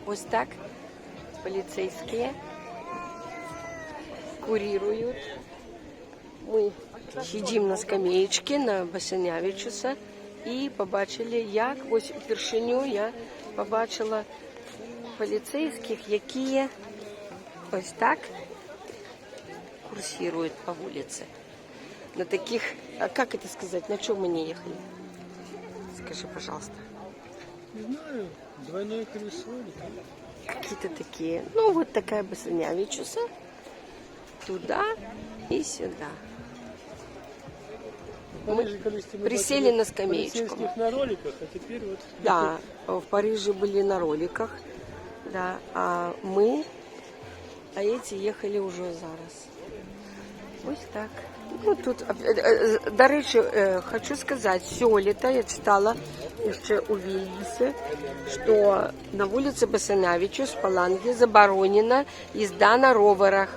Ось так полицейские курируют. Мы сидим на скамеечці на Басанявичуса і побачили, як ось впершиню я побачила поліцейських, які ось так курсируют по улице. На таких, а как это сказать, на чем мы не ехали? Скажи, пожалуйста. Не знаю, двойное колесо. Какие-то такие, ну вот такая Басанявичуса, туда и сюда. Мы присели на скамеечку. На роликах, а теперь вот... Да, в Париже были на роликах, да, а эти ехали уже зараз. Ось так. Ну, тут, до речі, хочу сказать, сёлета я читала еще у Вильнюсе, что на улице Басанявичус в Паланге заборонена езда на роверах.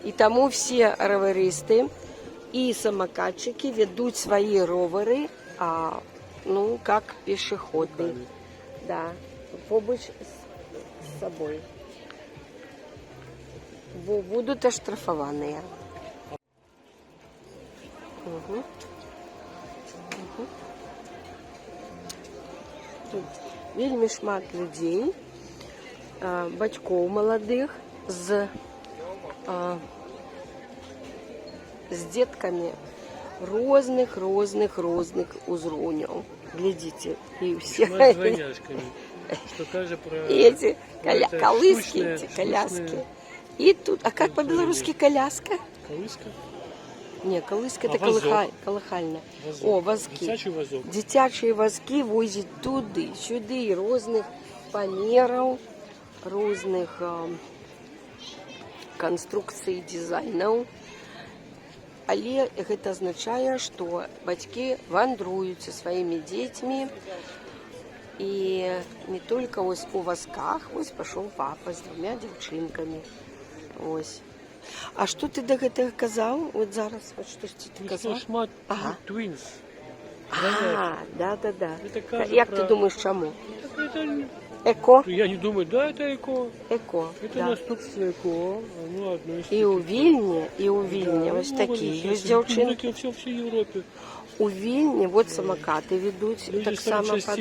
И тому все роверисты и самокатчики ведут свои роверы, ну, как пешеходы. Да, побыч с собой. Будут оштрафованные. Угу. Угу. Тут вельмі шмат людей, бацькоў маладых з детками розных узроўняў. Глядите, и все. С двойняшками. Что тоже про... Эти колыски, эти коляски. И тут, а как по-белорусски коляска? Колыска? Не, колыска это колыхальна. Вазок. О, вазки. Дзіцячий вазок. Дзіцячыя вазки возят туды, сюды, розных памераў, розных конструкцый, дизайнаў. Але гэта азначае, што бацькі вандруюць са сваімі дзецьмі. І не только ось у вазках, ось пашоў папа з двумя дзяўчынкамі. Ось. А што ты да гэтага казаў? Вот зараз, вот што ты казаў? Шмат twins. Да. Як ты думаешь, чаму? Это... Эко? Я не думаю, да, это эко. Эко, это да. наступство эко. Ну, одно из и у Вильні, ось такі есть дзяўчынки. Все в Европе. У Вільні вот самокаты ведуть, люди так само под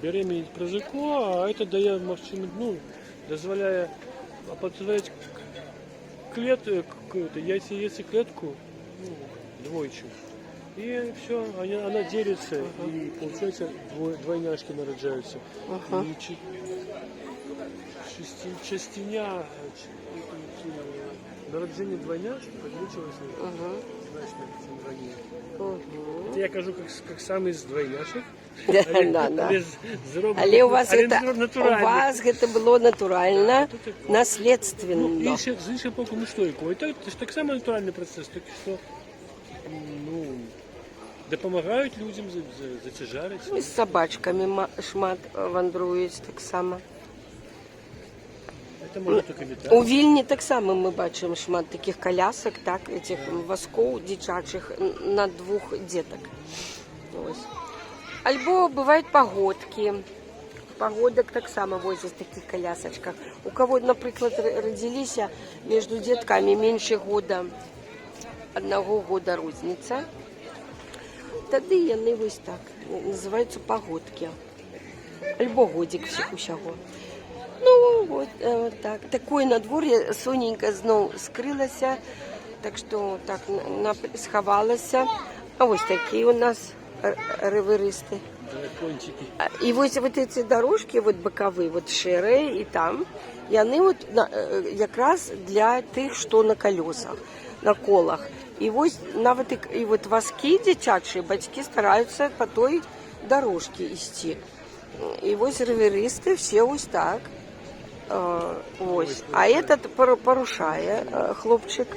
беременеть про ЗКО, а это дає машину, ну, дозволяє яйцеклетку, ну, двойчу. И все, она делится, и получается двойняшки нарождаются. И частиня народжения двойняшек увеличилась значно, чем ранее. Это я кажу, как сам из двойняшек. Да. Але у вас гэта было натуральна, наследственно. З іншого боку, ну що, це так само натуральний процес, так що, ну, допомагають людям зацяжарити. І з собачками шмат вандрують так само. У Вільні так само ми бачимо шмат таких колясок, так, этих вазкоў дзіцячых на двух деток. Ось. Альбо бывают погодки. Погодок так само возят в таких колясочках. У кого, например, родились между детками меньше года, 1 года розница, тады яны вось так, называются погодки. Альбо годик усяго. Ну, вот так. Такое надвор'е, соненька зноў скрылася, так что так сховалася. А ось такие у нас роверисты. И вот эти дорожки вот боковые, вот шире, и там, яны вот якраз для тых, что на колесах, на колах. И вот вазки дзіцячыя бацькі стараются по той дорожке идти. И вот роверисты все вот так. Ось. А этот порушая, хлопчик.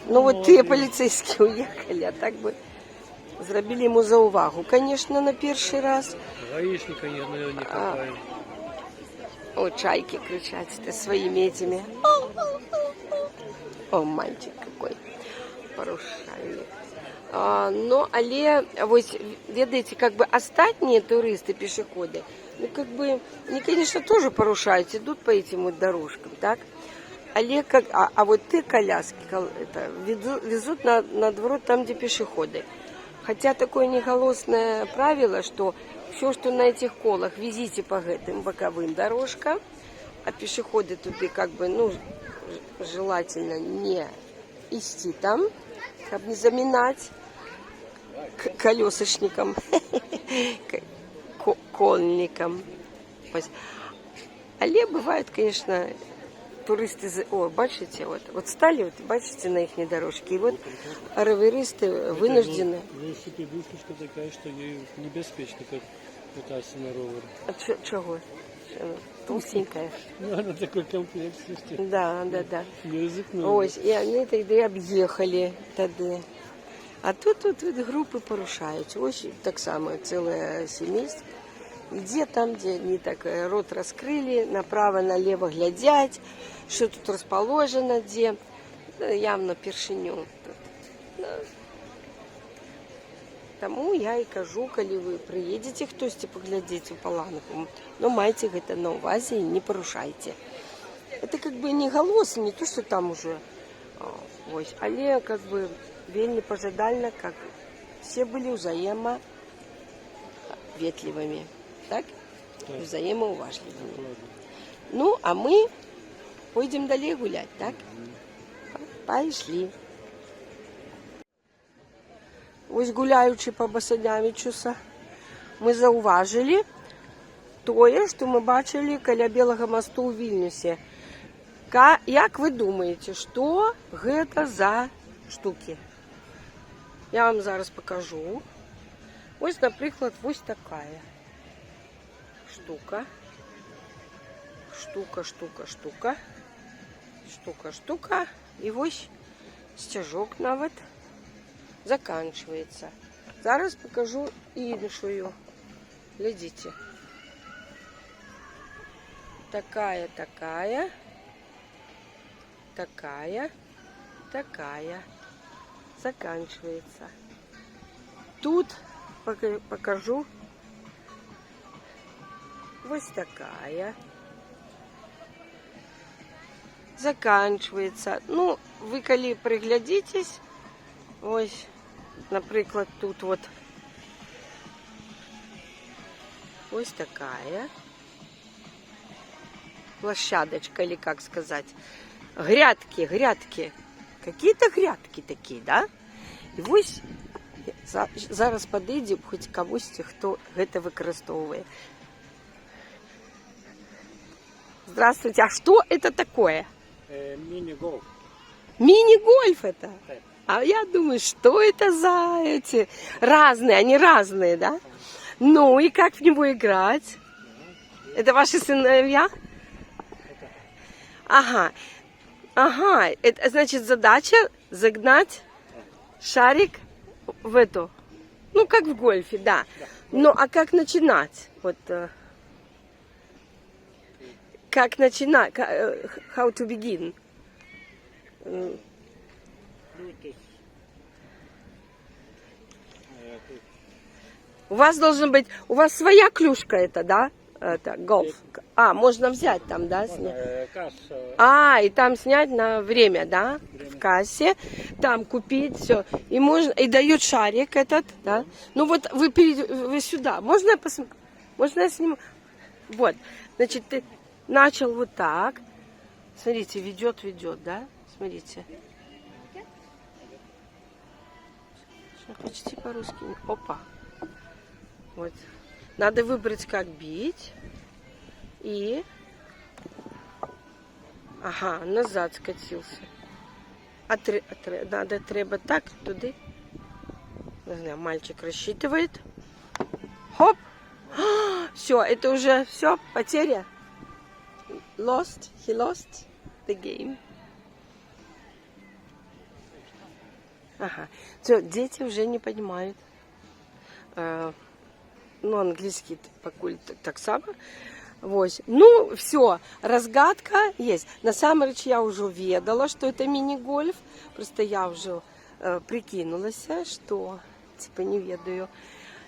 Ну вот те полицейские уехали, а так бы зробили ему за увагу. Конечно, на первый раз. Гаишника не хватает. О, чайки кричат своими этими. О, мальчик какой. Порушали. Ну, але вось, ведаеце, как бы астатние туристы, пешеходы, ну, как бы, они, конечно, тоже порушают, идут по этим вот дорожкам, так? Але как, вот те коляски это, везут наоборот там, где пешеходы. Хотя такое неголосное правило, что все, что на этих колах, везите по этим боковым дорожкам, а пешеходы туда как бы, ну, желательно не идти там, как не заминать колесочникам, конникам. Але бывает, конечно, туристы, бачите, вот стали, вот, бачите, на их дорожке, и вот роверисты вынуждены. Велосипедистка такая, что ей небеспечно кататься на ровере. А чего? Толстенькая. Ну, она такой комплексности. Да. Не ризикнула. Ось, и они тогда объехали тогда. А тут вот группы порушают. Ось так само целое семейство. Где там, где они так рот раскрыли, направо-налево глядять, что тут расположено, где. Явно першиню. Тому я і кажу, коли ви приїдете хтось поглядеть у Паланку, но майте это на увазі и не порушайте. Это как бы не голосно, не то, что там уже, ось, але как бы вельми пожадально, как все были взаимоветливыми, так? Так. Взаимоуважливыми. Ну, а мы пойдем далее гулять, так? Пошли. Ось гуляючи по Басаднявічуса, ми зауважили тое, що ми бачили каля Белага мосту ў Вільнюсе. Як ви думаєте, що гэта за штуки? Я вам зараз покажу. Ось, наприклад, ось такая штука. Штука. І ось стяжок навіть заканчивается. Зараз покажу іншую. Глядите. Такая. Заканчивается. Тут покажу. Вот такая. Заканчивается. Ну, вы коли приглядитесь, ось, наприклад, тут вот ось такая площадочка, или как сказать, грядки. Какие-то грядки такие, да? І ось зараз подійдемо хоч комусь, хто це використовує. Здравствуйте, а что это такое? Мини-гольф. Мини-гольф это? А я думаю, что это за эти разные, они разные, да? Ну и как в него играть? Это ваши сыновья? Ага, это значит задача загнать шарик в эту, ну как в гольфе, да. Ну а как начинать? Вот как начинать? How to begin? У вас должен быть, у вас своя клюшка это, да? Это гольф. А, можно взять там, да, снять? И там снять на время, да? В кассе. Там купить все. И можно, и дают шарик этот, да? Ну вот вы сюда. Можно я посмотрю? Можно я сниму? Вот. Значит, ты начал вот так. Смотрите, ведет, да? Смотрите. Почти по-русски. Опа. Вот. Надо выбрать, как бить. И... Ага, назад скатился. Надо треба так, туди. Не знаю, мальчик рассчитывает. Хоп! Все, это уже все, потеря. He lost the game. Ага. Все, дети уже не понимают. Ну, английский покуль так само. Вот. Ну, все, разгадка есть. На самом деле я уже ведала, что это мини-гольф. Просто я уже прикинулася, что типа не ведаю.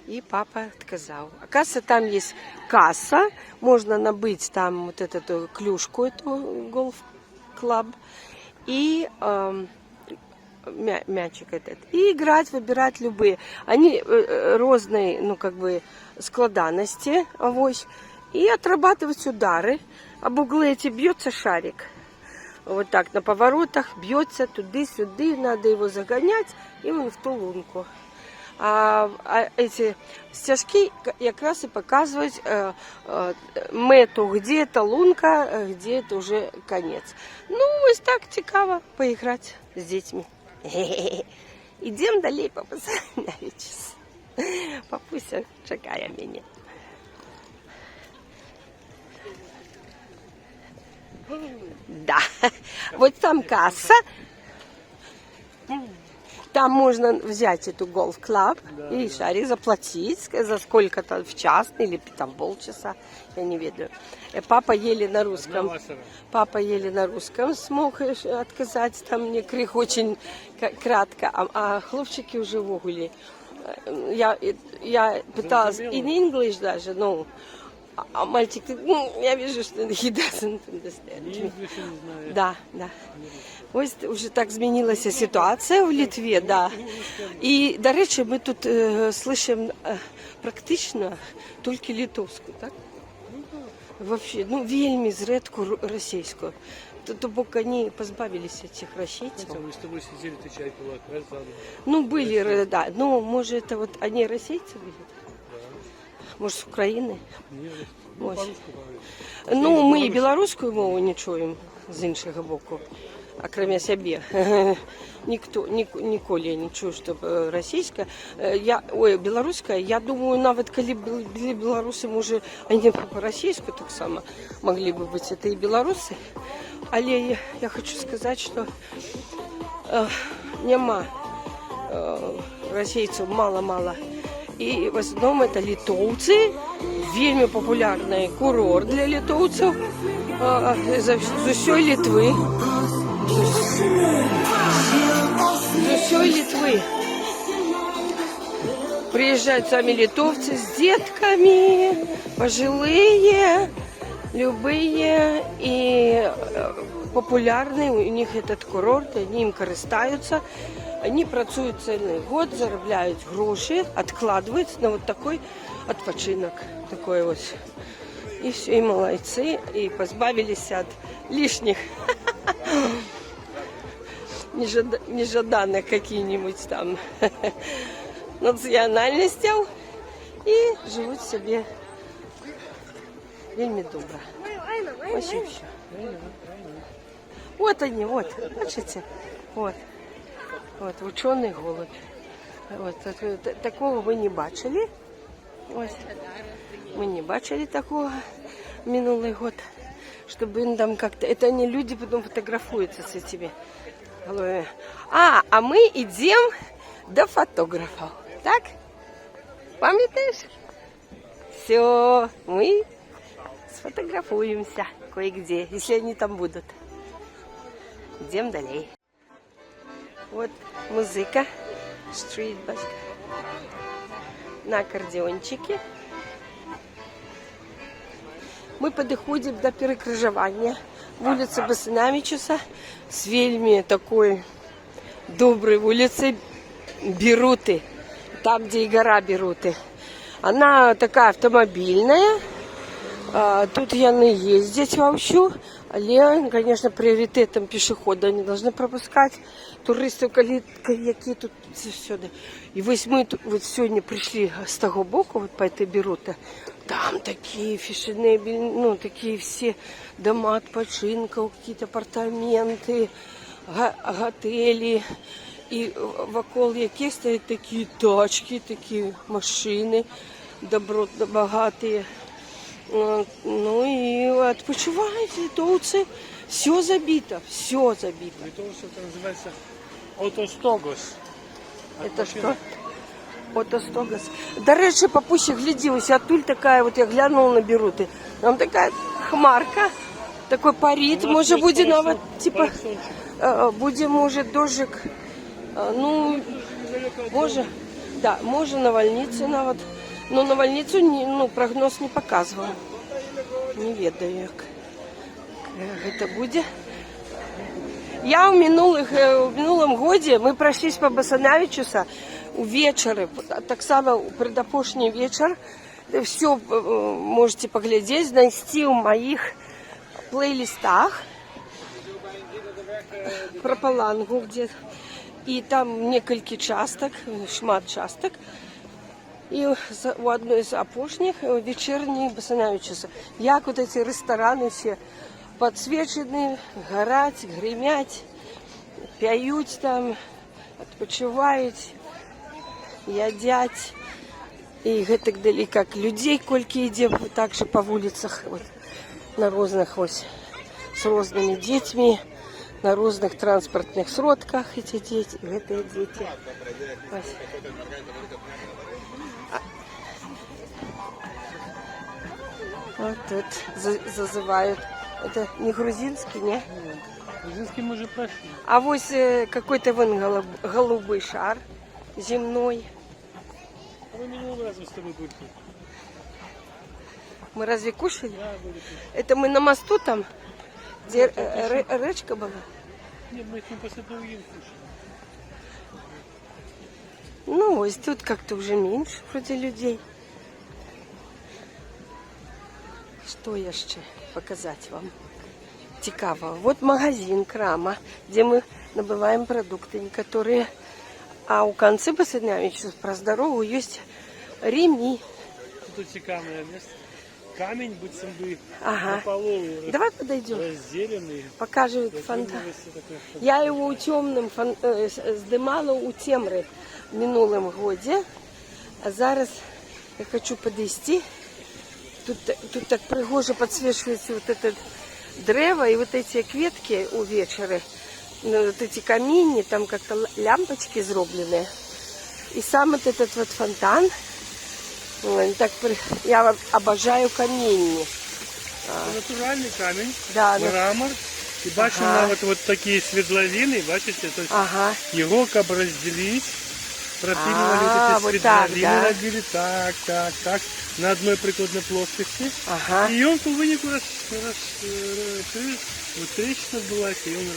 И папа отказал. Оказывается, там есть касса, можно набыть там вот эту клюшку, эту гольф-клаб, и мячик этот. И играть, выбирать любые. Они разной, ну как бы, складанности, авось. И отрабатывать удары. Об углы эти бьется шарик. Вот так на поворотах бьется туды-сюды, надо его загонять, и он в ту лунку. А эти стяжки якраз и показывают мету, где это лунка, где это уже конец. Ну, ось так цікаво поиграть с детьми. Идем далее, папа Санявич. Папуся чекає мене. Да, вот там касса. Там можно взять эту гольф-клаб и шарик заплатить, за сколько-то в час или там полчаса, я не ведаю. Папа еле на русском. Папа еле на русском смог отказать, там мне крик очень кратко, а хлопчики уже в угле. Я пыталась in English даже, но а мальчик, я вижу, что he doesn't understand me. Да, да. Ось вже так змінилася ситуація в Литві, да. І, до речі, ми тут слышимо практично тільки литовську, так? Вообще, ну, вельми зредку російську. Тобто вони позбавилися цих російців. Мы с тобой сидели, ты чай пила, красава. Ну, были, да. Ну, может, это вот они російці були? Может, з України? Ні, Ось. по-русски говорю. Ну, ми і білоруську мову не чуємо з іншого боку. Окромя себе. Никто, ніколи я не чую, щоб російська. Білоруська, я думаю, навіть коли були білоруси, може, вони по-російську так само могли би бути. Це і білоруси. Але я хочу сказати, що нема російців мало-мало. І в основному це литовці. Вельми популярний курорт для литовців з усієї Литви. З усієї Литви. Приезжают сами литовцы с детками, пожилые, любые и популярные. У них этот курорт, они им користаються. Они працують цілий год, заробляють гроші, відкладають на вот такой відпочинок. Такой ось. И все, и молодцы, и позбавились от лишних нежаданных каких-нибудь там национальностей и живут себе вельми добро. Вообще все. Вот они, вот, бачите, вот. Вот, ученый голубь. Вот, такого мы не бачили. Ось. Мы не бачили такого минулый год, чтобы им там как-то... Это не люди потом фотографуются с этими головами. А мы идем до фотографов. Так? Памятаешь? Все, мы сфотографуемся кое-где, если они там будут. Идем далее. Вот музыка, стрит-бас на аккордеончике. Мы подходим до перекрыжевания вулицы Басинавичуса с вельми такой доброй улицы Бируты, там, где и гора Бируты. Она такая автомобильная, тут яны ездить вообще, але, конечно, пріоритетом пішохода не должны пропускать туристів, які тут всюди. І ось ми вот сьогодні прийшли з того боку, вот по этой Бируте, там такие фешенебельные, ну, такие все дома отпочинка, какие-то апартаменты, готели. И вокруг яких стоят такие тачки, такие машины добротно богатые. Ну и отпочивают литовцы. Все забито, все забито. Литовцы это называется Отостогос. Это что? Отостогос. До речі, папуся, гляди, ось оттуль такая, вот я глянула на Бируты. Там такая хмарка, такой парит, може буде навіть, типа, буде, може, дожик Ну, може, да, може навальніться навіть. Ну, навальницю ну, прогноз не показував. Не ведаю, як це буде. Я в минулому годі, ми пройшлись по Басанавічуса увечері, так само предапошній вечір. Все можете поглядеть, знайти у моих плейлистах про Палангу, где и там несколько часток, шмат часток. И у одной из опошних вечерних Басанавічуса. Як вот эти рестораны все подсвечены, горять, гремять, п'ють там, відпочивають, їдять. І гэтак далі, як людей, колькі йде, так же по вулицях, вот, на різних ось, з різними дітьми, на різних транспортних сродках эти дети, это дети. Ось. Вот тут зазывают. Это не грузинский, не? Грузинский мы уже прошли. А вот какой-то вон голубой шар земной. Мы минулый раз с тобой были. Мы разве кушали? Да, были тут. Это мы на мосту там, где речка была? Нет, мы их не после того ем кушали. Ну, ось тут как-то уже меньше вроде людей. Что я ще показать вам цікавого? Вот магазин Крама, где мы набываем продукты некоторые. А у конце Басанавічуса про дорогу есть ремни. Тут цікаве место. Камень, будто бы Ага. на полу Давай подойдем. разделенный. Покажу фонтан. Я его у темным здимала у темри в минулому годі. А зараз я хочу подойти. Тут так пригоже подсвечивается вот это древо и вот эти кветки у вечера. Вот эти камни, там как-то лямпочки зроблены. И сам вот этот вот фонтан. Так, я обожаю камінні. Натуральний камінь, Да, мрамор. І бачимо навіть от такі світловини, бачите? Тобто Ага. його як розділити, пропилювали вот ці так, світловини, да. робили так, на одной прикладной плоскости. Ага. И он по вынику трещина была, и он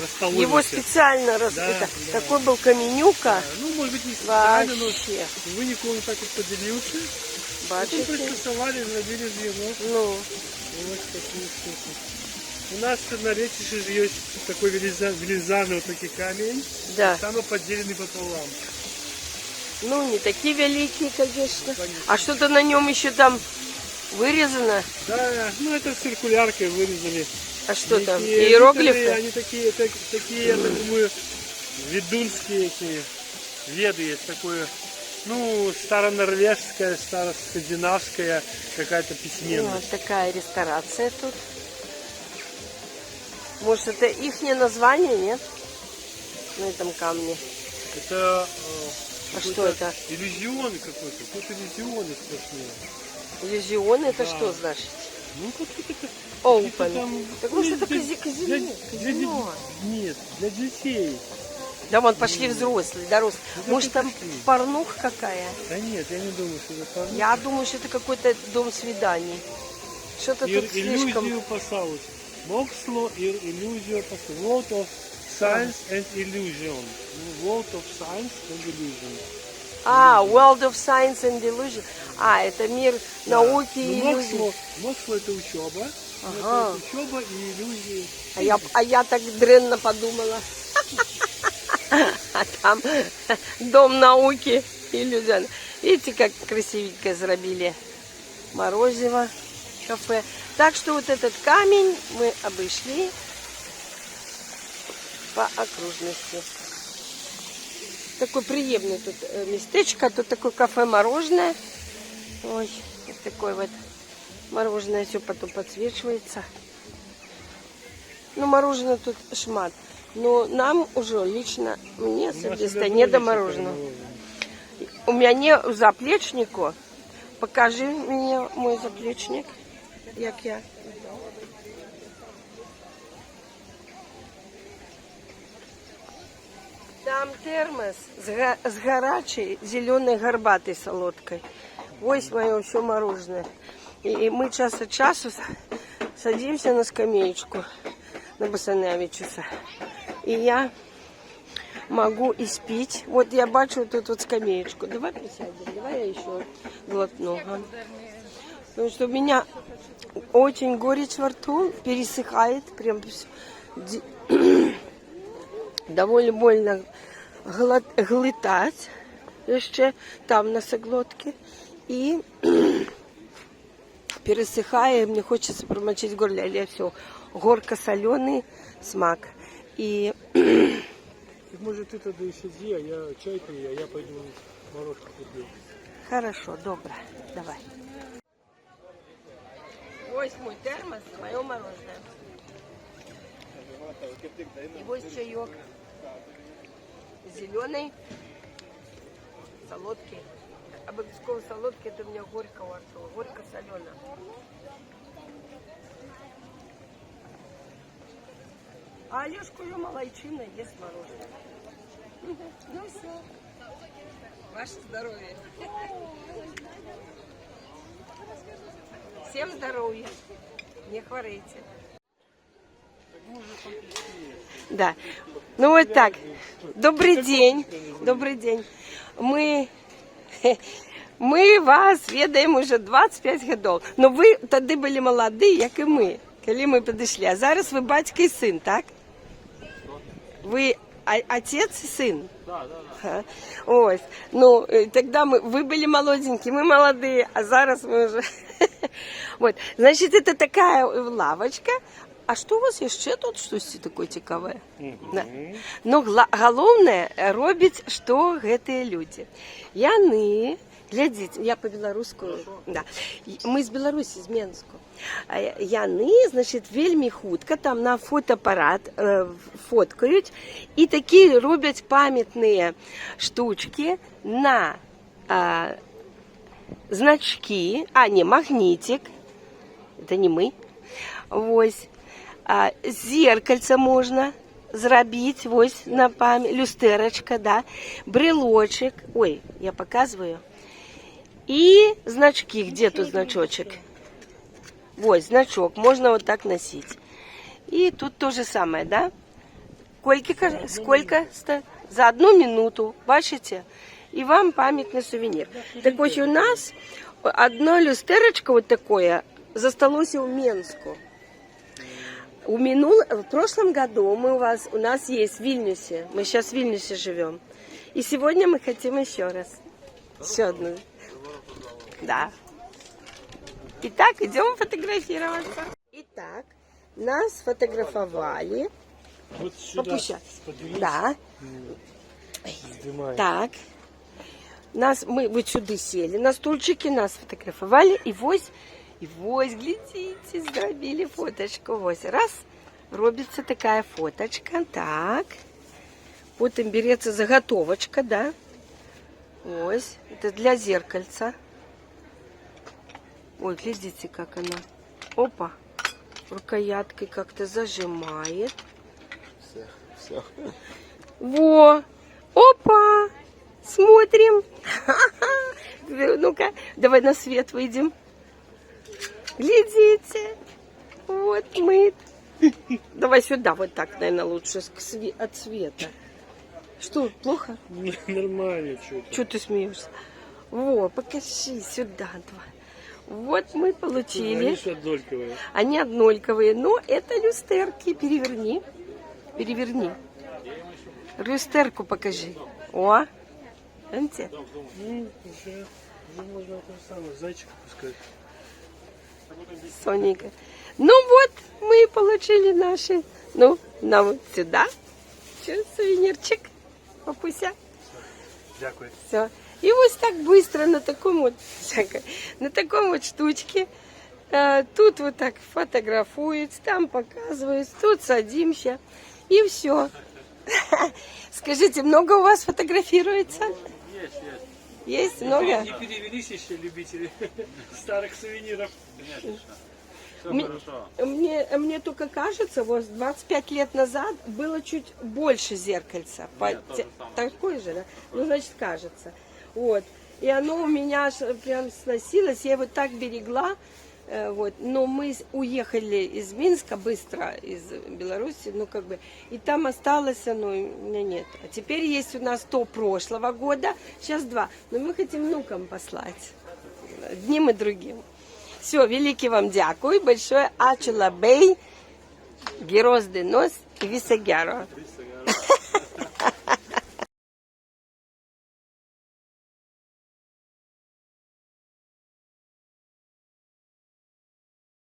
расположился. Его специально Да, это, да. такой был каменюка. Ну, может быть, не специально, но Вообще. в вынику он так вот поделился. Потом Бачите? пристосовали, набили из него. Ну, Вот такие штуки. У нас на Речише же есть такой велизарный вот такой камень, да. самый поделенный пополам. Ну, не такие великие, конечно. Конечно. А что-то на нем еще там вырезано. Да, ну это циркуляркой вырезали. А что там? Некие Иероглифы? некоторые, они такие, такие, я так думаю, ведунские эти веды есть такое. Ну, старонорвежская, староскандинавская какая-то письменность. Вот такая ресторация тут. Может, это их название, нет? На этом камне. Это А что это? иллюзион какой-то иллюзионы сплошные. Иллюзион это Да. что значит? Ну, какие-то Open. Так может, это для- казино? Казино. Нет, для детей. Да вон пошли взрослые, дорослые. Ну, Может, там пошли. порнуха какая? Да нет, я не думаю, что это порно. Я думаю, что это какой-то дом свиданий. Что-то тут слишком... Иллюзию пасаут. Моксло и иллюзию пасаут. World of Science and Illusion. Ну, World of Science and Illusion. А, World of Science and Illusion. А, это мир науки и Ну, иллюзий. Моксло это учеба. Ага. Это учеба и иллюзии. А я так дренно подумала. А там дом науки и иллюзий. Видите, как красивенько зарабили морозиво, кафе. Так что вот этот камень мы обошли по окружности. Такое приемное тут местечко. Тут такое кафе-мороженое. Ой, вот такое вот мороженое все потом подсвечивается. Ну, мороженое тут шмат. Но нам уже лично, мне особисто не до мороженого. У меня не заплечнику. Покажи мне мой заплечник. Як я. Там термос с горячей зеленой горбатой солодкой. Ось мое все мороженое. И мы час от часу садимся на скамеечку на Басаневичуса. И я могу испить. Вот я бачу тут вот скамеечку. Давай присядем, давай я еще глотну. Потому что у меня очень горечь во рту, пересыхает. Прям довольно больно глотать. Еще там носоглотки. И пересыхая, мне хочется промочить горло. Я все горько-соленый смак. И может, ты тогда еще сиди, а я чай пью, а я пойду морожку куплю. хорошо, добро. Давай. Ось мой термос, мое мороженое. И вот чаек. Зеленый, солодкий. Обовязково солодкий, это у меня горько во рту, горько-солено. А Олежка уже молодчина, ест мороженое. Ну все. Ваше здоровье. Всем здоровья. Не хворейте. Да. Ну вот так. Добрый день. Добрый день. Мы вас ведаем уже 25 годов. Но ви тоді були молоді, як і ми, коли ми підійшли. А зараз ви батько і син, так? Ви отець і син? Да, да, да. Ось. Ну, тогда вы были молоденькие, мы молодые, а зараз мы уже... Вот. Значит, это такая лавочка. А что у вас еще тут что-то такое цікаве? Да. Но головне робить, что гэтые люди. Яны, глядите, я по-беларуску, да. Мы из Беларуси, из Менску. Яны, значит, вельмі хутка там на фотоапарат фоткают и такие робят памятные штучки на значки, не, магнитик, это не мы, вось, зеркальце можно зрабіць, вось, на память, люстерочка, да, брелочек, ой, я показываю, и значки, где тут значочек? Вот, значок, можно вот так носить. И тут то же самое, да? Сколько? За 1 минуту, бачите? И вам памятный сувенир. Так вот, у нас одно люстерочко вот такое засталось в Менску. В прошлом году у нас есть в Вильнюсе. Мы сейчас в Вильнюсе живем. И сегодня мы хотим еще раз. Еще одну. Да. Итак, идем фотографироваться. Итак, нас сфотографовали. Вот сюда поднимись. Да. Снимай. Так. Мы вот сюда сели на стульчики, нас фотографовали. И вось, глядите, зробили фоточку. Вось, раз, робится такая фоточка. Так. Потом берется заготовочка, да. Вось, это для зеркальца. Ой, глядите, как она. Опа. Рукояткой как-то зажимает. Все. Во. Опа. Смотрим. Ну-ка, давай на свет выйдем. Глядите. Вот мы. Давай сюда, вот так, наверное, лучше от света. Что, плохо? Нормально, что. Чего ты смеешься? Во, покажи сюда. Давай. Вот мы получили. Они же однольковые. Они однольковые, но это люстерки. Переверни. Люстерку покажи. О, видите? Уже можно это самое, зайчика пускать. Соненька. Ну вот, мы получили наши. Ну, нам сюда. Че, сувенирчик. Папуся. Дякую. Все. И вот так быстро на таком вот штучке. Тут вот так фотографуется, там показывается, тут садимся. И все. Скажите, много у вас фотографируется? Есть. Есть много? Не перевелись еще любители старых сувениров. Мне только кажется, вот 25 лет назад было чуть больше зеркальца. Такое же, да? Ну, значит, кажется. Вот. И оно у меня аж прям сносилось, я его так берегла. Вот. Но мы уехали из Минска быстро, из Беларуси, ну как бы, и там осталось оно, у меня нет. А теперь есть у нас то прошлого года, сейчас 2. Но мы хотим внукам послать, одним и другим. Все, великий вам дякую, большое. Ачула бей, героз денос и висагяро.